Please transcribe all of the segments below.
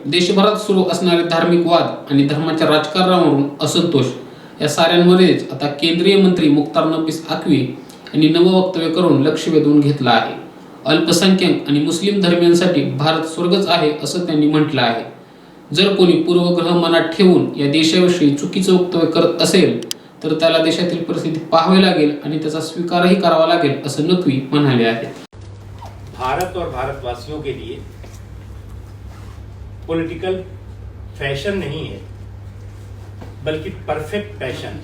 देशभरात सुरू असणारे धार्मिक वाद आणि धर्माच्या राजकारणावरून असंतोष या साऱ्यांमध्येच आता केंद्रीय मंत्री मुख्तार नबीस आखवी यांनी नववक्तव्य करून लक्ष वेधून घेतलं आहे. अल्पसंख्याक आणि मुस्लिम धर्मियांसाठी भारत स्वर्गच आहे असं त्यांनी म्हटलं आहे. जर कोणी पूर्वग्रह मनात ठेवून या देशाविषयी चुकीचं वक्तव्य करत असेल तर त्याला देशातील परिस्थिती पाहावी लागेल आणि त्याचा स्वीकारही करावा लागेल असं नक्वी म्हणाले आहेत. भारत और भारतवासियों के लिए पॉलिटिकल फैशन नहीं है बल्कि परफेक्ट पैशन,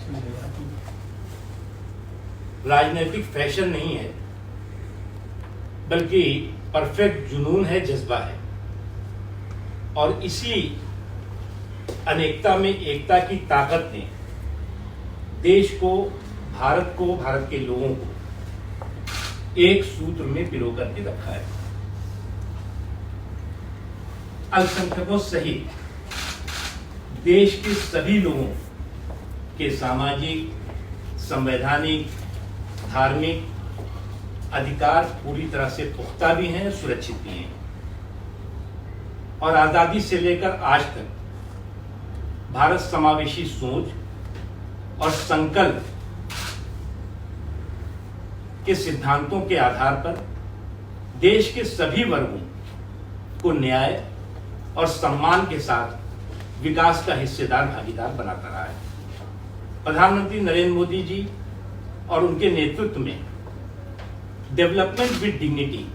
राजनीतिक फैशन नहीं है बल्कि परफेक्ट जुनून है, जज्बा है। और इसी अनेकता में एकता की ताकत ने देश को, भारत के लोगों को एक सूत्र में पिरो करके रखा है। अल्पसंख्यकों सहित देश के सभी लोगों के सामाजिक, संवैधानिक, धार्मिक अधिकार पूरी तरह से पुख्ता भी हैं, सुरक्षित भी हैं। और आजादी से लेकर आज तक भारत समावेशी सोच और संकल्प के सिद्धांतों के आधार पर देश के सभी वर्गों को न्याय और सम्मान के साथ विकास का हिस्सेदार, भागीदार बनाता रहा है। प्रधानमंत्री नरेंद्र मोदी जी और उनके नेतृत्व में development with dignity,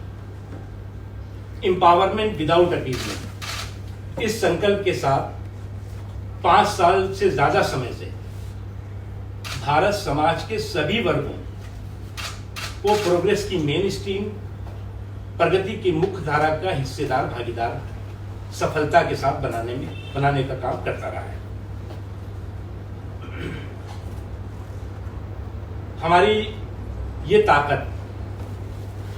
empowerment without appeasement, इस संकल्प के साथ 5 साल से ज्यादा समय से भारत समाज के सभी वर्गों को प्रोग्रेस की मेन स्ट्रीम, प्रगति की मुख्य धारा का हिस्सेदार, भागीदार सफलता के साथ बनाने का काम करता रहा है। हमारी ये ताकत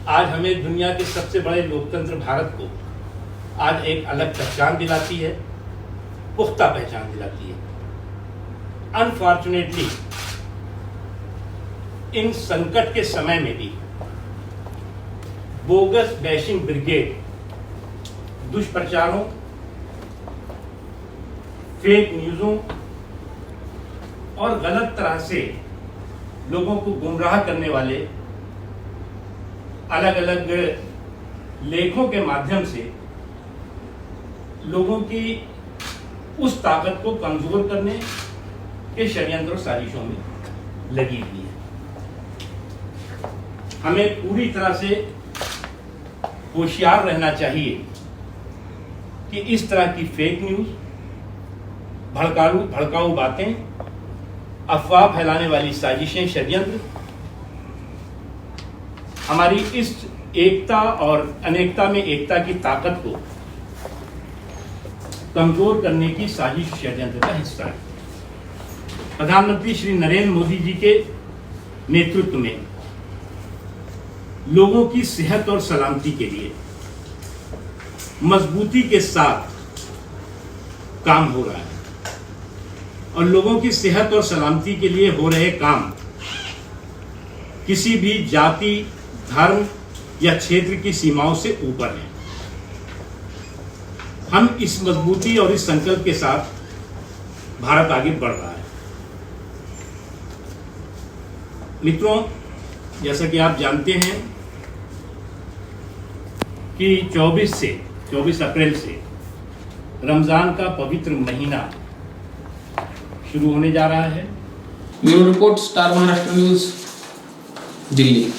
आज हमें दुनिया के सबसे बड़े लोकतंत्र भारत को आज एक अलग पहचान दिलाती है, पुख्ता पहचान दिलाती है। अनफॉर्चुनेटली इन संकट के समय में भी बोगस बैशिंग ब्रिगेड, दुष्प्रचारों, फेक न्यूज़ों और गलत तरह से लोगों को गुमराह करने वाले अलग अलग लेखों के माध्यम से लोगों की उस ताकत को कमजोर करने के षड्यंत्र और साजिशों में लगी हुई है। हमें पूरी तरह से होशियार रहना चाहिए कि इस तरह की फेक न्यूज, भड़काऊ बातें, अफवाह फैलाने वाली साजिशें, षड्यंत्र हमारी इस एकता और अनेकता में एकता की ताकत को कमजोर करने की साजिश, षड्यंत्र का हिस्सा है। प्रधानमंत्री श्री नरेंद्र मोदी जी के नेतृत्व में लोगों की सेहत और सलामती के लिए मजबूती के साथ काम हो रहा है और लोगों की सेहत और सलामती के लिए हो रहे काम किसी भी जाति, धर्म या क्षेत्र की सीमाओं से ऊपर है। हम इस मजबूती और इस संकल्प के साथ भारत आगे बढ़ रहा है। मित्रों, जैसा कि आप जानते हैं कि 24 अप्रैल से रमजान का पवित्र महीना शुरू होने जा रहा है। Bureau report, star Maharashtra news, Delhi.